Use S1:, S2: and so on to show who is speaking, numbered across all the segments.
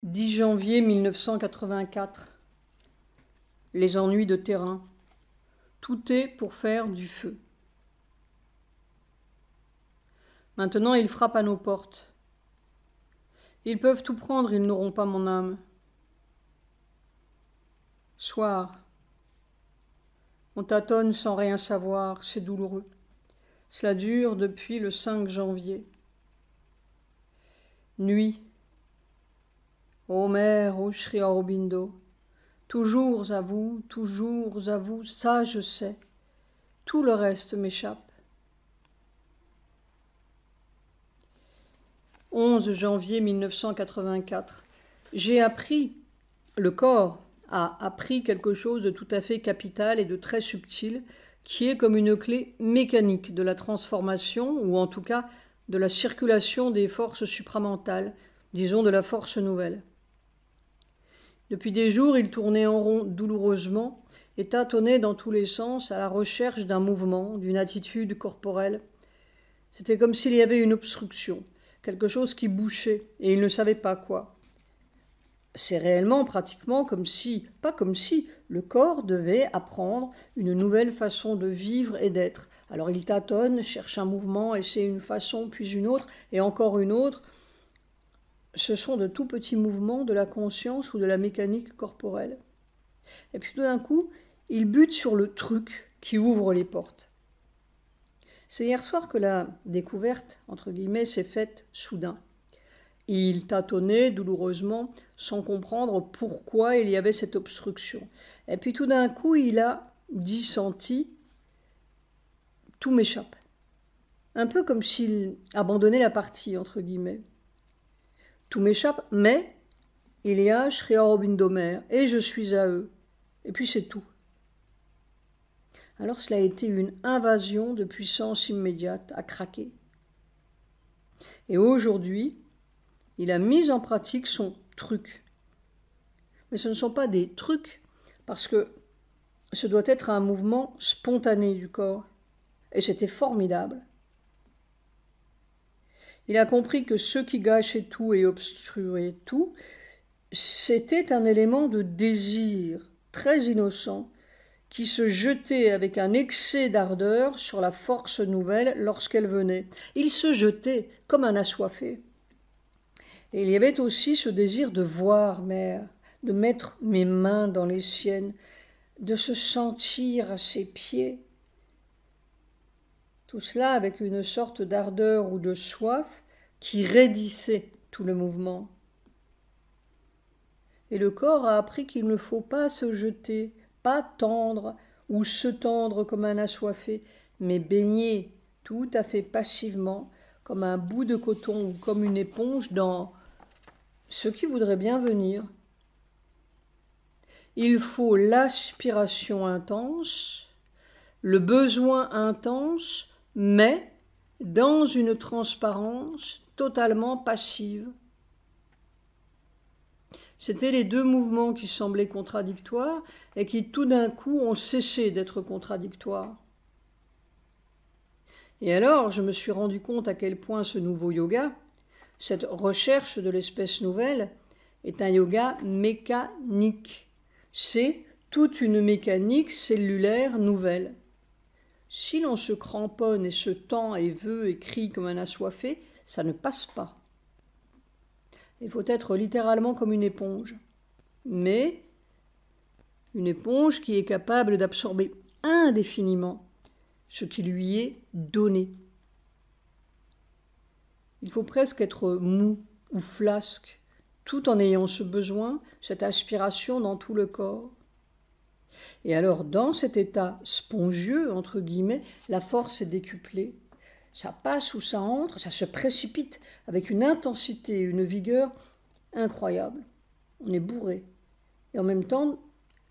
S1: 10 janvier 1984. Les ennuis de terrain. Tout est pour faire du feu. Maintenant, ils frappent à nos portes. Ils peuvent tout prendre, ils n'auront pas mon âme. Soir. On tâtonne sans rien savoir, c'est douloureux. Cela dure depuis le 5 janvier. Nuit. Ô mère, ô Sri Aurobindo, toujours à vous, ça je sais. Tout le reste m'échappe. 11 janvier 1984. J'ai appris, le corps a appris quelque chose de tout à fait capital et de très subtil, qui est comme une clé mécanique de la transformation, ou en tout cas de la circulation des forces supramentales, disons de la force nouvelle. Depuis des jours, il tournait en rond douloureusement et tâtonnait dans tous les sens à la recherche d'un mouvement, d'une attitude corporelle. C'était comme s'il y avait une obstruction, quelque chose qui bouchait, et il ne savait pas quoi. C'est réellement pratiquement pas comme si, le corps devait apprendre une nouvelle façon de vivre et d'être. Alors il tâtonne, cherche un mouvement, essaie une façon, puis une autre, et encore une autre. Ce sont de tout petits mouvements de la conscience ou de la mécanique corporelle. Et puis tout d'un coup, il bute sur le truc qui ouvre les portes. C'est hier soir que la découverte, entre guillemets, s'est faite soudain. Il tâtonnait douloureusement, sans comprendre pourquoi il y avait cette obstruction. Et puis tout d'un coup, il a dissenti « tout m'échappe ». Un peu comme s'il abandonnait la partie, entre guillemets. Tout m'échappe, mais il y a Sri Aurobindo mère, et je suis à eux. Et puis c'est tout. Alors cela a été une invasion de puissance immédiate, à craquer. Et aujourd'hui, il a mis en pratique son truc. Mais ce ne sont pas des trucs, parce que ce doit être un mouvement spontané du corps. Et c'était formidable. Il a compris que ce qui gâchait tout et obstruait tout, c'était un élément de désir très innocent qui se jetait avec un excès d'ardeur sur la force nouvelle lorsqu'elle venait. Il se jetait comme un assoiffé. Et il y avait aussi ce désir de voir mère, de mettre mes mains dans les siennes, de se sentir à ses pieds. Tout cela avec une sorte d'ardeur ou de soif qui raidissait tout le mouvement. Et le corps a appris qu'il ne faut pas se jeter, pas tendre ou se tendre comme un assoiffé, mais baigner tout à fait passivement, comme un bout de coton ou comme une éponge dans ce qui voudrait bien venir. Il faut l'aspiration intense, le besoin intense, mais dans une transparence totalement passive. C'étaient les deux mouvements qui semblaient contradictoires et qui tout d'un coup ont cessé d'être contradictoires. Et alors, je me suis rendu compte à quel point ce nouveau yoga, cette recherche de l'espèce nouvelle, est un yoga mécanique. C'est toute une mécanique cellulaire nouvelle. Si l'on se cramponne et se tend et veut et crie comme un assoiffé, ça ne passe pas. Il faut être littéralement comme une éponge. Mais une éponge qui est capable d'absorber indéfiniment ce qui lui est donné. Il faut presque être mou ou flasque, tout en ayant ce besoin, cette aspiration dans tout le corps. Et alors, dans cet état spongieux, entre guillemets, la force est décuplée. Ça passe ou ça entre, ça se précipite avec une intensité, une vigueur incroyable. On est bourré. Et en même temps,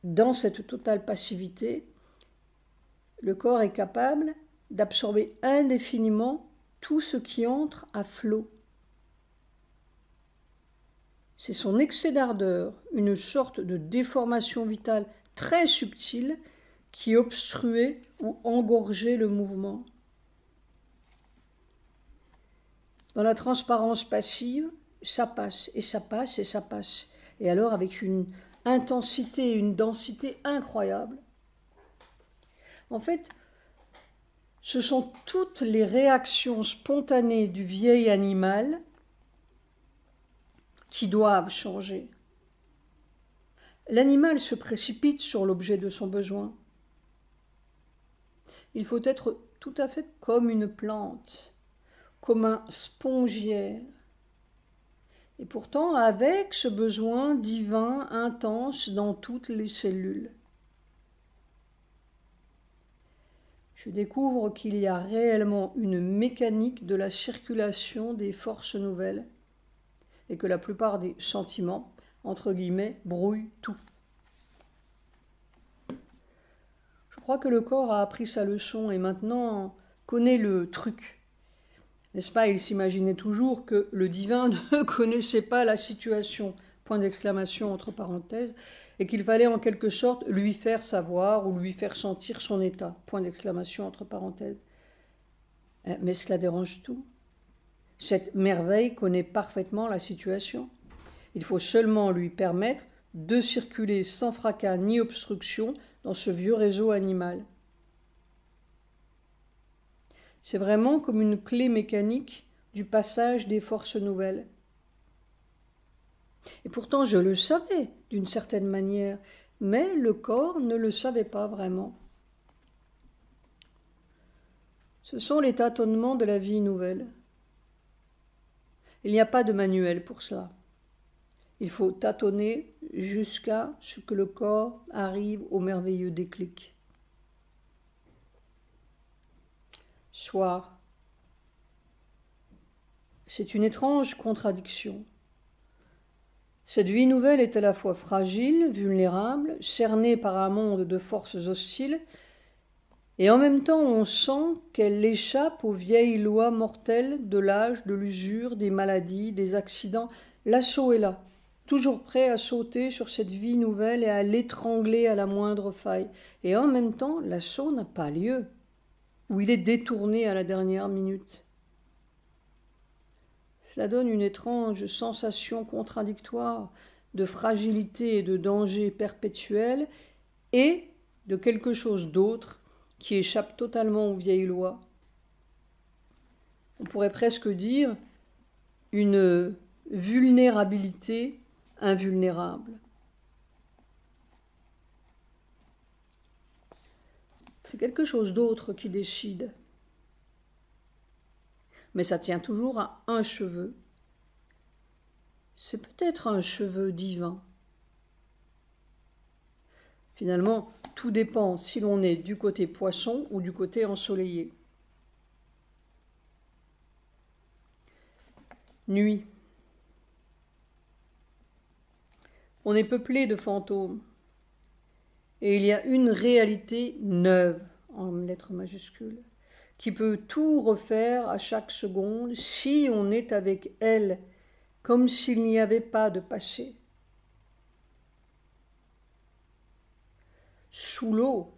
S1: dans cette totale passivité, le corps est capable d'absorber indéfiniment tout ce qui entre à flot. C'est son excès d'ardeur, une sorte de déformation vitale très subtile qui obstruait ou engorgeait le mouvement. Dans la transparence passive, ça passe, et ça passe, et ça passe. Et alors avec une intensité, une densité incroyable. En fait, ce sont toutes les réactions spontanées du vieil animal qui doivent changer. L'animal se précipite sur l'objet de son besoin. Il faut être tout à fait comme une plante, comme un spongiaire. Et pourtant avec ce besoin divin intense dans toutes les cellules. Je découvre qu'il y a réellement une mécanique de la circulation des forces nouvelles et que la plupart des sentiments, entre guillemets, brouillent tout. Je crois que le corps a appris sa leçon et maintenant connaît le truc. N'est-ce pas, il s'imaginait toujours que le divin ne connaissait pas la situation, point d'exclamation entre parenthèses, et qu'il fallait en quelque sorte lui faire savoir ou lui faire sentir son état, point d'exclamation entre parenthèses. Mais cela dérange tout. Cette merveille connaît parfaitement la situation. Il faut seulement lui permettre de circuler sans fracas ni obstruction dans ce vieux réseau animal. C'est vraiment comme une clé mécanique du passage des forces nouvelles. Et pourtant, je le savais d'une certaine manière, mais le corps ne le savait pas vraiment. Ce sont les tâtonnements de la vie nouvelle. Il n'y a pas de manuel pour cela. Il faut tâtonner jusqu'à ce que le corps arrive au merveilleux déclic. Soir. C'est une étrange contradiction. Cette vie nouvelle est à la fois fragile, vulnérable, cernée par un monde de forces hostiles, et en même temps on sent qu'elle échappe aux vieilles lois mortelles de l'âge, de l'usure, des maladies, des accidents. L'assaut est là, toujours prêt à sauter sur cette vie nouvelle et à l'étrangler à la moindre faille. Et en même temps, l'assaut n'a pas lieu, ou il est détourné à la dernière minute. Cela donne une étrange sensation contradictoire de fragilité et de danger perpétuel et de quelque chose d'autre qui échappe totalement aux vieilles lois. On pourrait presque dire une vulnérabilité invulnérable. C'est quelque chose d'autre qui décide. Mais ça tient toujours à un cheveu. C'est peut-être un cheveu divin. Finalement, tout dépend si l'on est du côté poisson ou du côté ensoleillé. Nuit. On est peuplé de fantômes. Et il y a une réalité neuve, en lettres majuscules, qui peut tout refaire à chaque seconde si on est avec elle, comme s'il n'y avait pas de passé. Sous l'eau,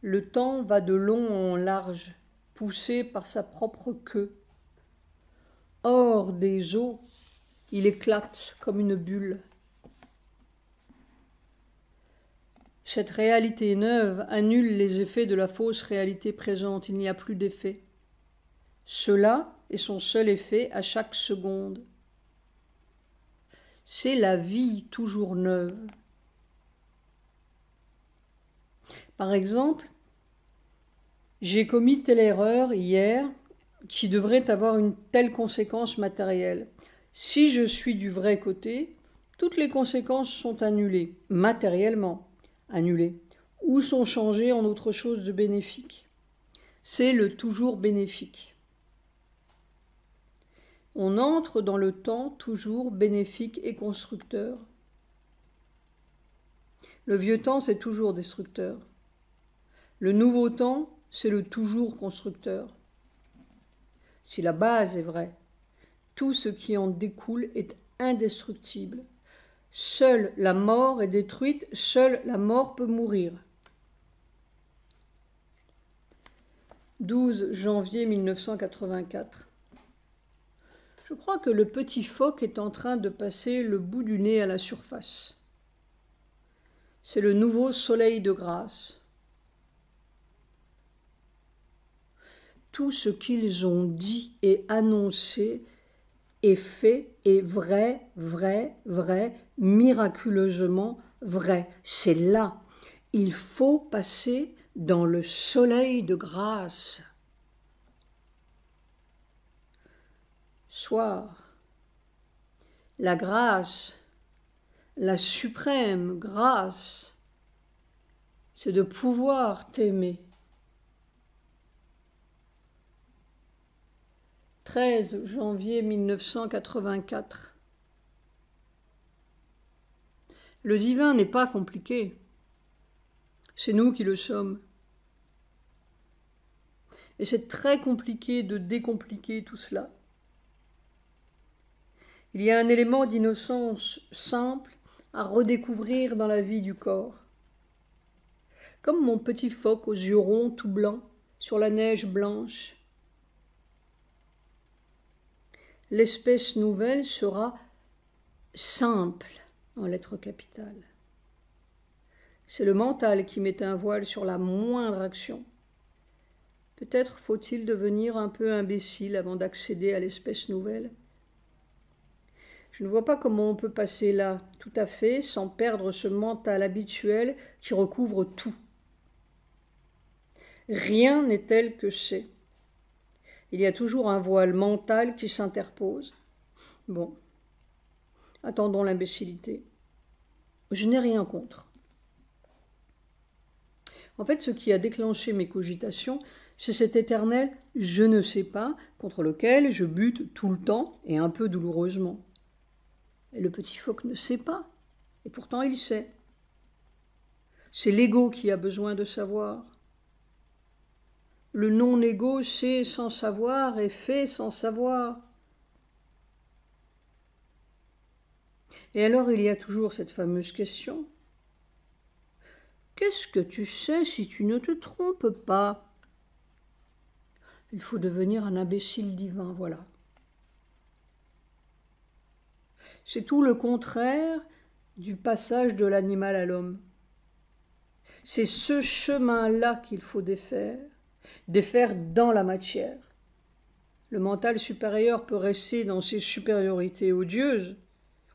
S1: le temps va de long en large, poussé par sa propre queue. Hors des eaux, il éclate comme une bulle. Cette réalité neuve annule les effets de la fausse réalité présente. Il n'y a plus d'effet. Cela est son seul effet à chaque seconde. C'est la vie toujours neuve. Par exemple, j'ai commis telle erreur hier qui devrait avoir une telle conséquence matérielle. Si je suis du vrai côté, toutes les conséquences sont annulées, matériellement annulées, ou sont changées en autre chose de bénéfique. C'est le toujours bénéfique. On entre dans le temps toujours bénéfique et constructeur. Le vieux temps, c'est toujours destructeur. Le nouveau temps, c'est le toujours constructeur. Si la base est vraie, tout ce qui en découle est indestructible. Seule la mort est détruite, seule la mort peut mourir. 12 janvier 1984. Je crois que le petit phoque est en train de passer le bout du nez à la surface. C'est le nouveau soleil de grâce. Tout ce qu'ils ont dit et annoncé est fait et vrai, vrai, vrai, miraculeusement vrai. C'est là. Il faut passer dans le soleil de grâce. Soir, la grâce, la suprême grâce, c'est de pouvoir t'aimer. 13 janvier 1984. Le divin n'est pas compliqué. C'est nous qui le sommes. Et c'est très compliqué de décompliquer tout cela. Il y a un élément d'innocence simple à redécouvrir dans la vie du corps. Comme mon petit phoque aux yeux ronds tout blancs sur la neige blanche. L'espèce nouvelle sera simple en lettres capitales. C'est le mental qui met un voile sur la moindre action. Peut-être faut-il devenir un peu imbécile avant d'accéder à l'espèce nouvelle. Je ne vois pas comment on peut passer là, tout à fait, sans perdre ce mental habituel qui recouvre tout. Rien n'est tel que c'est. Il y a toujours un voile mental qui s'interpose. Bon, attendons l'imbécilité. Je n'ai rien contre. En fait, ce qui a déclenché mes cogitations, c'est cet éternel « je ne sais pas » contre lequel je bute tout le temps et un peu douloureusement. Et le petit phoque ne sait pas, et pourtant il sait. C'est l'ego qui a besoin de savoir. Le non-égo sait sans savoir et fait sans savoir. Et alors il y a toujours cette fameuse question. Qu'est-ce que tu sais si tu ne te trompes pas? Il faut devenir un imbécile divin, voilà. C'est tout le contraire du passage de l'animal à l'homme. C'est ce chemin-là qu'il faut défaire dans la matière. Le mental supérieur peut rester dans ses supériorités odieuses,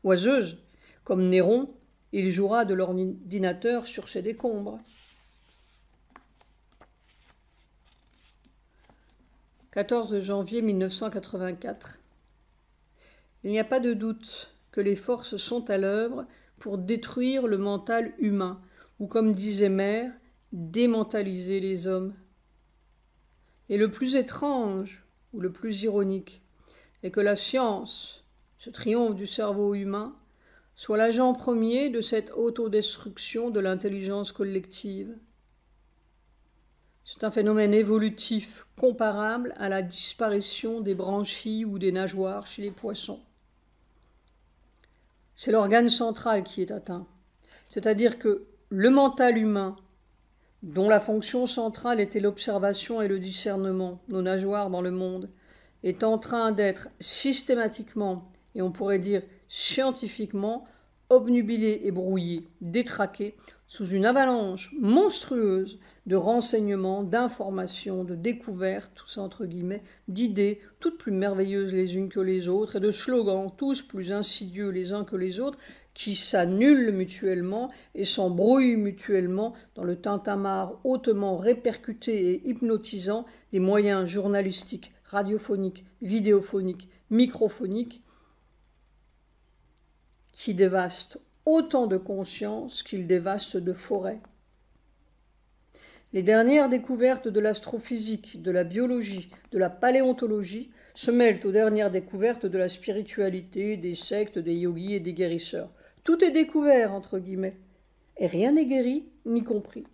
S1: oiseuses, comme Néron, il jouera de l'ordinateur sur ses décombres. 14 janvier 1984. Il n'y a pas de doute que les forces sont à l'œuvre pour détruire le mental humain, ou comme disait Mère, démentaliser les hommes. Et le plus étrange, ou le plus ironique, est que la science, ce triomphe du cerveau humain, soit l'agent premier de cette autodestruction de l'intelligence collective. C'est un phénomène évolutif comparable à la disparition des branchies ou des nageoires chez les poissons. C'est l'organe central qui est atteint, c'est-à-dire que le mental humain, dont la fonction centrale était l'observation et le discernement, nos nageoires dans le monde, est en train d'être systématiquement, et on pourrait dire scientifiquement, obnubilé et brouillé, détraqué, sous une avalanche monstrueuse de renseignements, d'informations, de découvertes, tout ça entre guillemets, d'idées, toutes plus merveilleuses les unes que les autres, et de slogans, tous plus insidieux les uns que les autres, qui s'annulent mutuellement et s'embrouillent mutuellement dans le tintamarre hautement répercuté et hypnotisant des moyens journalistiques, radiophoniques, vidéophoniques, microphoniques, qui dévastent autant de conscience qu'ils dévastent de forêts. Les dernières découvertes de l'astrophysique, de la biologie, de la paléontologie se mêlent aux dernières découvertes de la spiritualité, des sectes, des yogis et des guérisseurs. Tout est découvert, entre guillemets, et rien n'est guéri ni compris.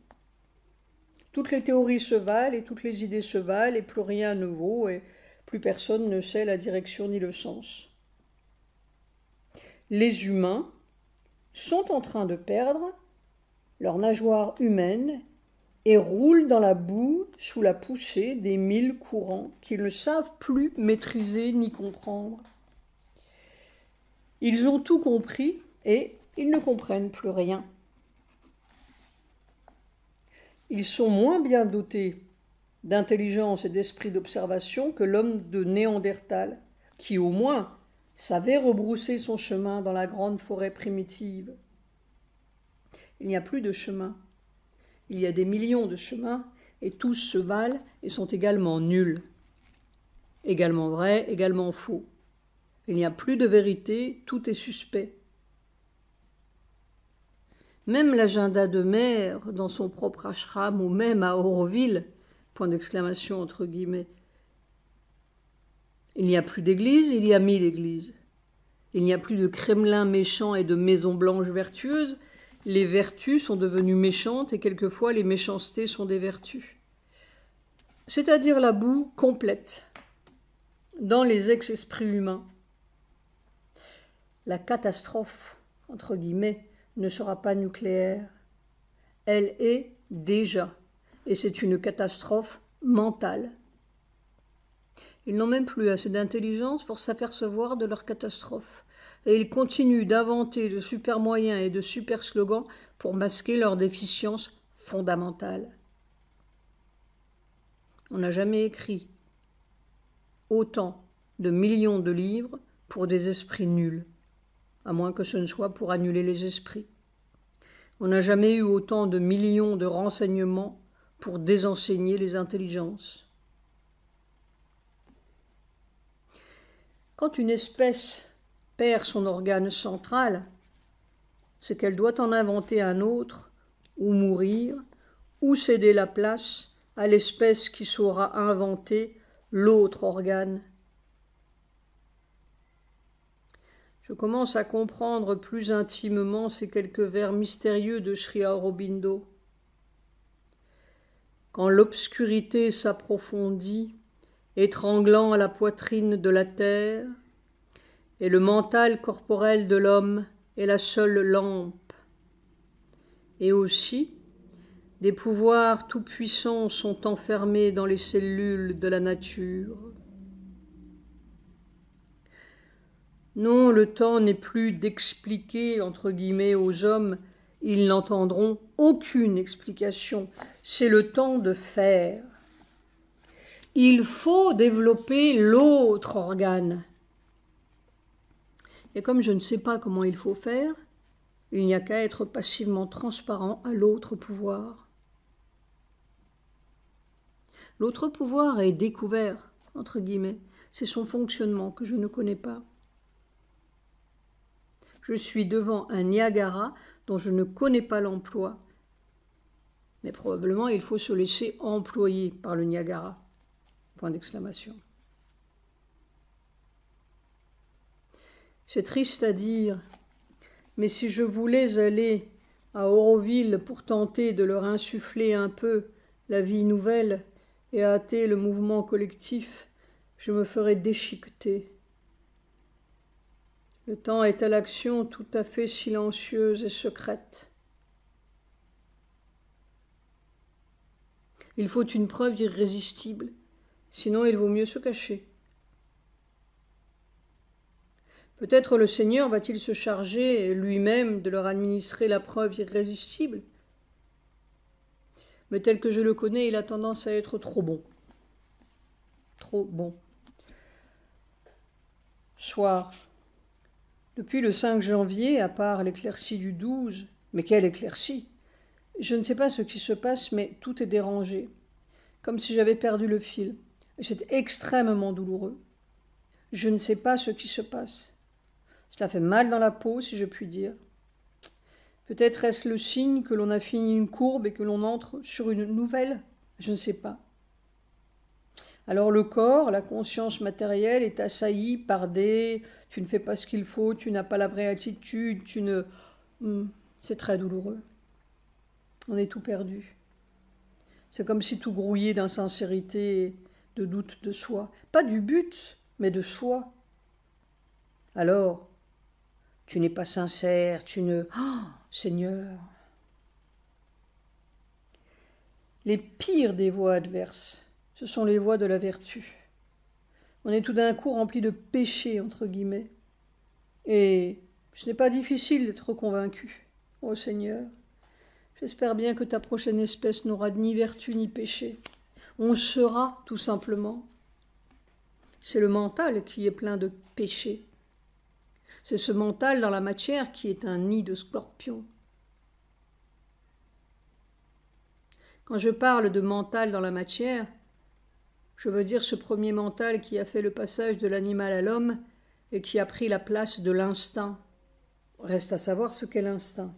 S1: Toutes les théories se valent et toutes les idées se valent et plus rien ne vaut et plus personne ne sait la direction ni le sens. Les humains sont en train de perdre leur nageoire humaine et roulent dans la boue sous la poussée des 1000 courants qu'ils ne savent plus maîtriser ni comprendre. Ils ont tout compris et ils ne comprennent plus rien. Ils sont moins bien dotés d'intelligence et d'esprit d'observation que l'homme de Néandertal, qui au moins savait rebrousser son chemin dans la grande forêt primitive. Il n'y a plus de chemin. Il y a des millions de chemins, et tous se valent et sont également nuls. Également vrais, également faux. Il n'y a plus de vérité, tout est suspect. Même l'agenda de maire, dans son propre ashram, ou même à Auroville, point d'exclamation entre guillemets. Il n'y a plus d'église, il y a 1000 églises. Il n'y a plus de Kremlin méchant et de maisons blanches vertueuses. Les vertus sont devenues méchantes et quelquefois les méchancetés sont des vertus. C'est-à-dire la boue complète dans les ex-esprits humains. La catastrophe, entre guillemets, ne sera pas nucléaire. Elle est déjà, et c'est une catastrophe mentale. Ils n'ont même plus assez d'intelligence pour s'apercevoir de leur catastrophe. Et ils continuent d'inventer de super moyens et de super slogans pour masquer leurs déficiences fondamentales. On n'a jamais écrit autant de millions de livres pour des esprits nuls, à moins que ce ne soit pour annuler les esprits. On n'a jamais eu autant de millions de renseignements pour désenseigner les intelligences. Quand une espèce perd son organe central, c'est qu'elle doit en inventer un autre, ou mourir, ou céder la place à l'espèce qui saura inventer l'autre organe. Je commence à comprendre plus intimement ces quelques vers mystérieux de Sri Aurobindo. Quand l'obscurité s'approfondit, étranglant la poitrine de la terre, et le mental corporel de l'homme est la seule lampe. Et aussi, des pouvoirs tout-puissants sont enfermés dans les cellules de la nature. Non, le temps n'est plus d'expliquer, entre guillemets, aux hommes, ils n'entendront aucune explication, c'est le temps de faire. Il faut développer l'autre organe. Et comme je ne sais pas comment il faut faire, il n'y a qu'à être passivement transparent à l'autre pouvoir. L'autre pouvoir est découvert, entre guillemets. C'est son fonctionnement que je ne connais pas. Je suis devant un Niagara dont je ne connais pas l'emploi. Mais probablement il faut se laisser employer par le Niagara. Point d'exclamation. C'est triste à dire, mais si je voulais aller à Auroville pour tenter de leur insuffler un peu la vie nouvelle et hâter le mouvement collectif, je me ferais déchiqueter. Le temps est à l'action tout à fait silencieuse et secrète. Il faut une preuve irrésistible, sinon il vaut mieux se cacher. Peut-être le Seigneur va-t-il se charger lui-même de leur administrer la preuve irrésistible. Mais tel que je le connais, il a tendance à être trop bon. Trop bon. Soir. Depuis le 5 janvier, à part l'éclaircie du 12, mais quelle éclaircie! Je ne sais pas ce qui se passe, mais tout est dérangé, comme si j'avais perdu le fil. Et c'est extrêmement douloureux. Je ne sais pas ce qui se passe. Cela fait mal dans la peau, si je puis dire. Peut-être est-ce le signe que l'on a fini une courbe et que l'on entre sur une nouvelle? Je ne sais pas. Alors le corps, la conscience matérielle est assaillie par des « tu ne fais pas ce qu'il faut, tu n'as pas la vraie attitude, tu ne… » C'est très douloureux. On est tout perdu. C'est comme si tout grouillait d'insincérité, de doute de soi. Pas du but, mais de soi. Alors, tu n'es pas sincère, tu ne… Oh, Seigneur! Les pires des voies adverses, ce sont les voies de la vertu. On est tout d'un coup rempli de péché, entre guillemets. Et ce n'est pas difficile d'être convaincu. Ô Seigneur, j'espère bien que ta prochaine espèce n'aura ni vertu ni péché. On sera, tout simplement. C'est le mental qui est plein de péché. C'est ce mental dans la matière qui est un nid de scorpions. Quand je parle de mental dans la matière, je veux dire ce premier mental qui a fait le passage de l'animal à l'homme et qui a pris la place de l'instinct. Reste à savoir ce qu'est l'instinct.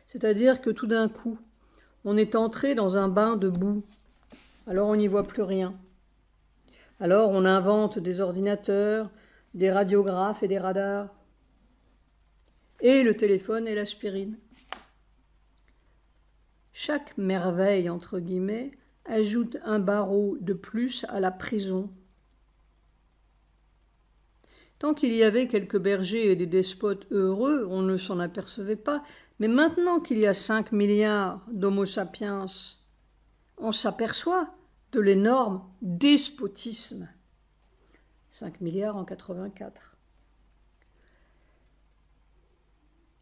S1: C'est-à-dire que tout d'un coup, on est entré dans un bain de boue. Alors on n'y voit plus rien. Alors on invente des ordinateurs, des radiographes et des radars. Et le téléphone et l'aspirine. Chaque merveille, entre guillemets, ajoute un barreau de plus à la prison. Tant qu'il y avait quelques bergers et des despotes heureux, on ne s'en apercevait pas, mais maintenant qu'il y a 5 milliards d'homo sapiens, on s'aperçoit de l'énorme despotisme. 5 milliards en 84.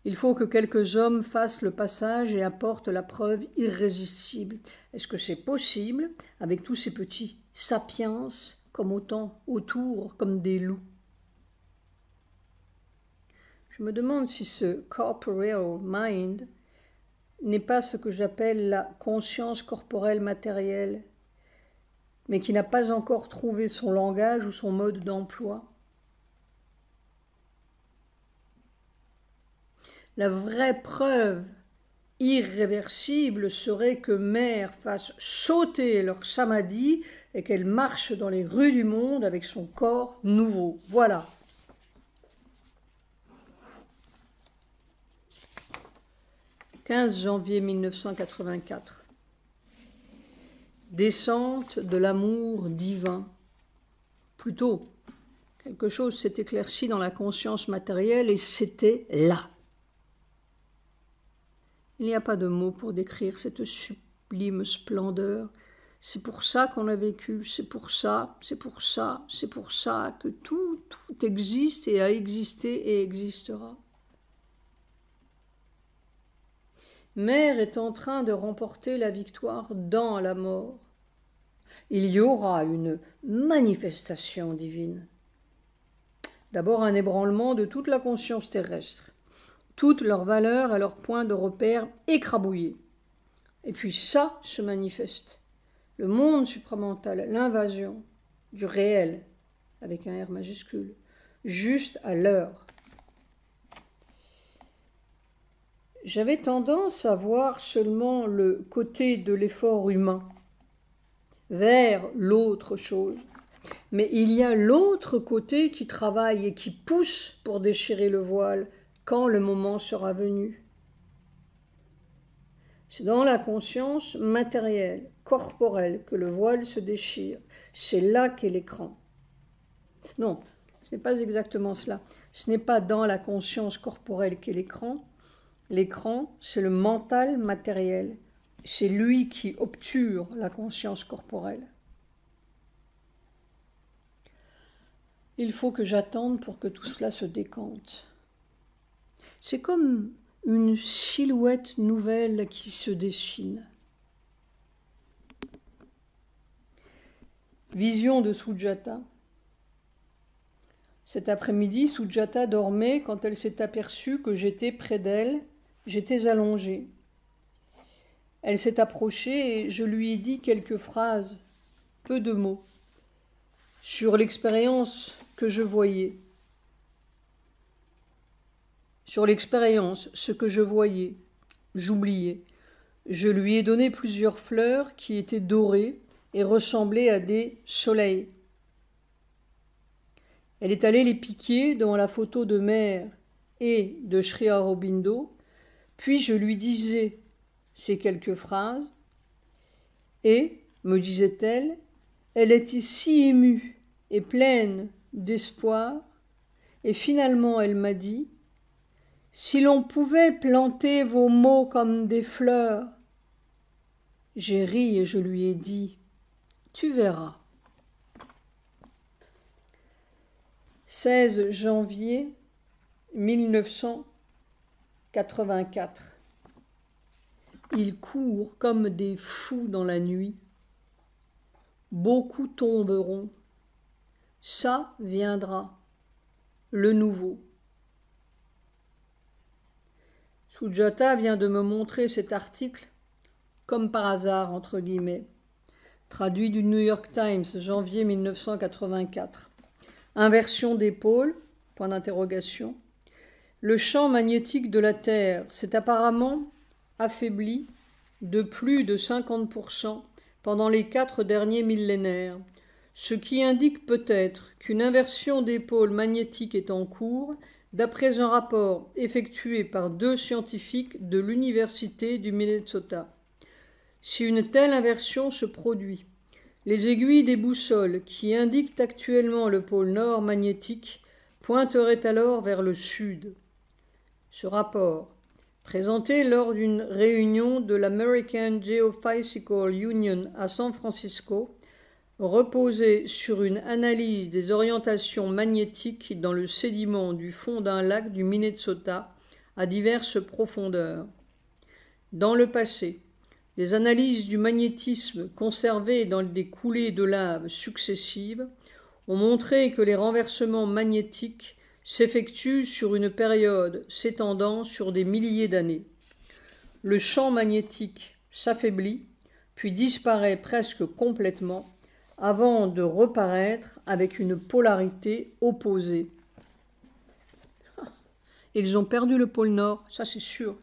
S1: Il faut que quelques hommes fassent le passage et apportent la preuve irrésistible. Est-ce que c'est possible avec tous ces petits sapiens comme autant autour comme des loups? Je me demande si ce corporeal mind n'est pas ce que j'appelle la conscience corporelle matérielle, mais qui n'a pas encore trouvé son langage ou son mode d'emploi. La vraie preuve irréversible serait que mère fasse sauter leur samadhi et qu'elle marche dans les rues du monde avec son corps nouveau. Voilà. « 15 janvier 1984. Descente de l'amour divin. Plutôt, quelque chose s'est éclairci dans la conscience matérielle et c'était là. Il n'y a pas de mots pour décrire cette sublime splendeur. C'est pour ça qu'on a vécu, c'est pour ça que tout existe et a existé et existera. Mère est en train de remporter la victoire dans la mort. Il y aura une manifestation divine. D'abord un ébranlement de toute la conscience terrestre. Toutes leurs valeurs et leurs points de repère écrabouillés. Et puis ça se manifeste. Le monde supramental, l'invasion du réel, avec un R majuscule, juste à l'heure. J'avais tendance à voir seulement le côté de l'effort humain, vers l'autre chose. Mais il y a l'autre côté qui travaille et qui pousse pour déchirer le voile, quand le moment sera venu. C'est dans la conscience matérielle, corporelle, que le voile se déchire. C'est là qu'est l'écran. Non, ce n'est pas exactement cela. Ce n'est pas dans la conscience corporelle qu'est l'écran. L'écran, c'est le mental matériel. C'est lui qui obture la conscience corporelle. Il faut que j'attende pour que tout cela se décante. C'est comme une silhouette nouvelle qui se dessine. Vision de Sujata. Cet après-midi, Sujata dormait quand elle s'est aperçue que j'étais près d'elle, j'étais allongée. Elle s'est approchée et je lui ai dit quelques phrases, peu de mots, sur l'expérience que je voyais. Sur l'expérience, ce que je voyais, j'oubliais. Je lui ai donné plusieurs fleurs qui étaient dorées et ressemblaient à des soleils. Elle est allée les piquer devant la photo de mère et de Sri Aurobindo, puis je lui disais ces quelques phrases, et, me disait-elle, elle était si émue et pleine d'espoir, et finalement elle m'a dit, si l'on pouvait planter vos mots comme des fleurs. J'ai ri et je lui ai dit, tu verras. 16 janvier 1984. Ils courent comme des fous dans la nuit. Beaucoup tomberont. Ça viendra, le nouveau. Sujata vient de me montrer cet article, comme par hasard, entre guillemets, traduit du New York Times, janvier 1984. Inversion des pôles, point d'interrogation. Le champ magnétique de la Terre s'est apparemment affaibli de plus de 50% pendant les 4 derniers millénaires, ce qui indique peut-être qu'une inversion des pôles magnétiques est en cours, d'après un rapport effectué par 2 scientifiques de l'Université du Minnesota. Si une telle inversion se produit, les aiguilles des boussoles qui indiquent actuellement le pôle nord magnétique pointeraient alors vers le sud. Ce rapport, présenté lors d'une réunion de l'American Geophysical Union à San Francisco, reposait sur une analyse des orientations magnétiques dans le sédiment du fond d'un lac du Minnesota à diverses profondeurs. Dans le passé, les analyses du magnétisme conservées dans des coulées de lave successives ont montré que les renversements magnétiques s'effectuent sur une période s'étendant sur des milliers d'années. Le champ magnétique s'affaiblit, puis disparaît presque complètement, avant de reparaître avec une polarité opposée. Ils ont perdu le pôle Nord, ça c'est sûr.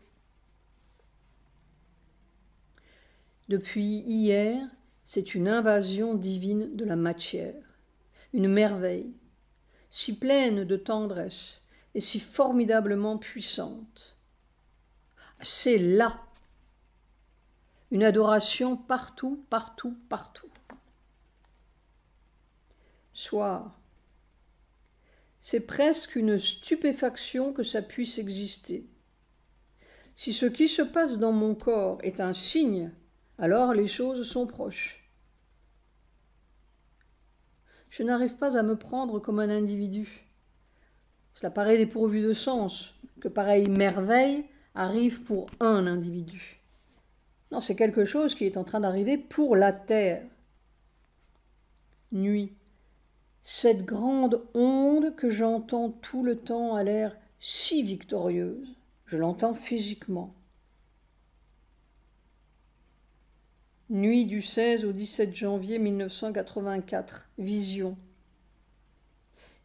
S1: Depuis hier, c'est une invasion divine de la matière, une merveille, si pleine de tendresse et si formidablement puissante. C'est là, une adoration partout, partout, partout. Soir, c'est presque une stupéfaction que ça puisse exister. Si ce qui se passe dans mon corps est un signe, alors les choses sont proches. Je n'arrive pas à me prendre comme un individu. Cela paraît dépourvu de sens, que pareille merveille arrive pour un individu. Non, c'est quelque chose qui est en train d'arriver pour la Terre. Nuit. Cette grande onde que j'entends tout le temps a l'air si victorieuse. Je l'entends physiquement. Nuit du 16 au 17 janvier 1984. Vision.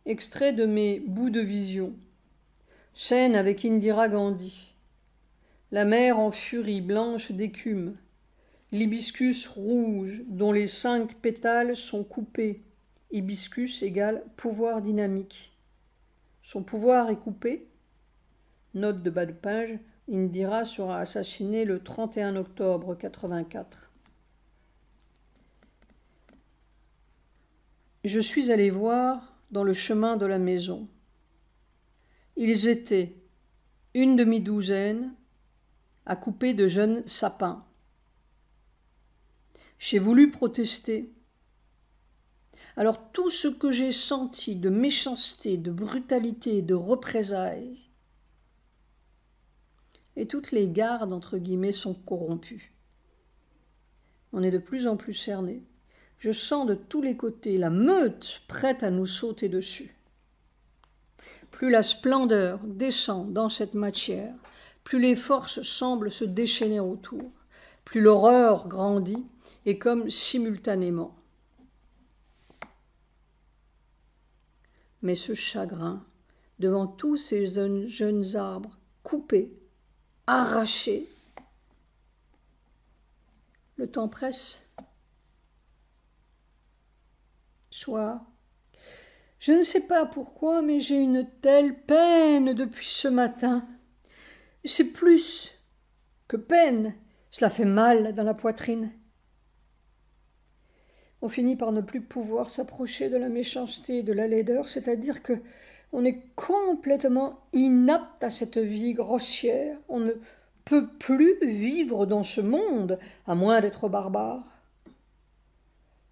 S1: Extrait de mes bouts de vision. Scène avec Indira Gandhi. La mer en furie blanche d'écume. L'hibiscus rouge dont les 5 pétales sont coupés. Hibiscus égale pouvoir dynamique. Son pouvoir est coupé. Note de bas de page, Indira sera assassinée le 31 octobre 1984. Je suis allé voir dans le chemin de la maison. Ils étaient une demi-douzaine à couper de jeunes sapins. J'ai voulu protester. Alors tout ce que j'ai senti de méchanceté, de brutalité, de représailles, et toutes les gardes, entre guillemets, sont corrompues. On est de plus en plus cerné. Je sens de tous les côtés la meute prête à nous sauter dessus. Plus la splendeur descend dans cette matière, plus les forces semblent se déchaîner autour, plus l'horreur grandit, et comme simultanément. Mais ce chagrin, devant tous ces jeunes arbres coupés, arrachés, le temps presse. Soir. Je ne sais pas pourquoi, mais j'ai une telle peine depuis ce matin. C'est plus que peine, cela fait mal dans la poitrine. On finit par ne plus pouvoir s'approcher de la méchanceté et de la laideur, c'est-à-dire que on est complètement inapte à cette vie grossière. On ne peut plus vivre dans ce monde, à moins d'être barbare.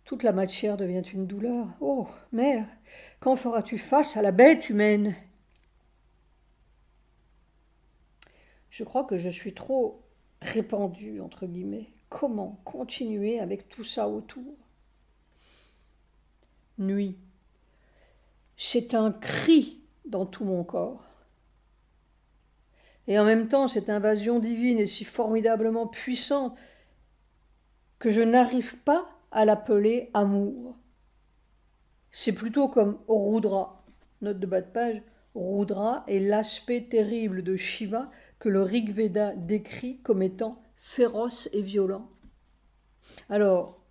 S1: Toute la matière devient une douleur. Oh, mère, quand feras-tu face à la bête humaine ? Je crois que je suis trop répandue, entre guillemets. Comment continuer avec tout ça autour? Nuit. C'est un cri dans tout mon corps. Et en même temps, cette invasion divine est si formidablement puissante que je n'arrive pas à l'appeler amour. C'est plutôt comme Rudra. Note de bas de page, Rudra est l'aspect terrible de Shiva que le Rig Veda décrit comme étant féroce et violent. Alors,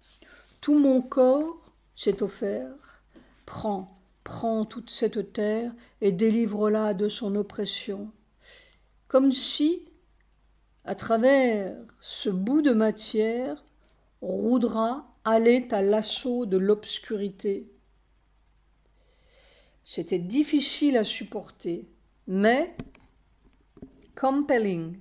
S1: tout mon corps s'est offert, prends toute cette terre et délivre-la de son oppression. Comme si, à travers ce bout de matière, Rudra allait à l'assaut de l'obscurité. C'était difficile à supporter, mais compelling.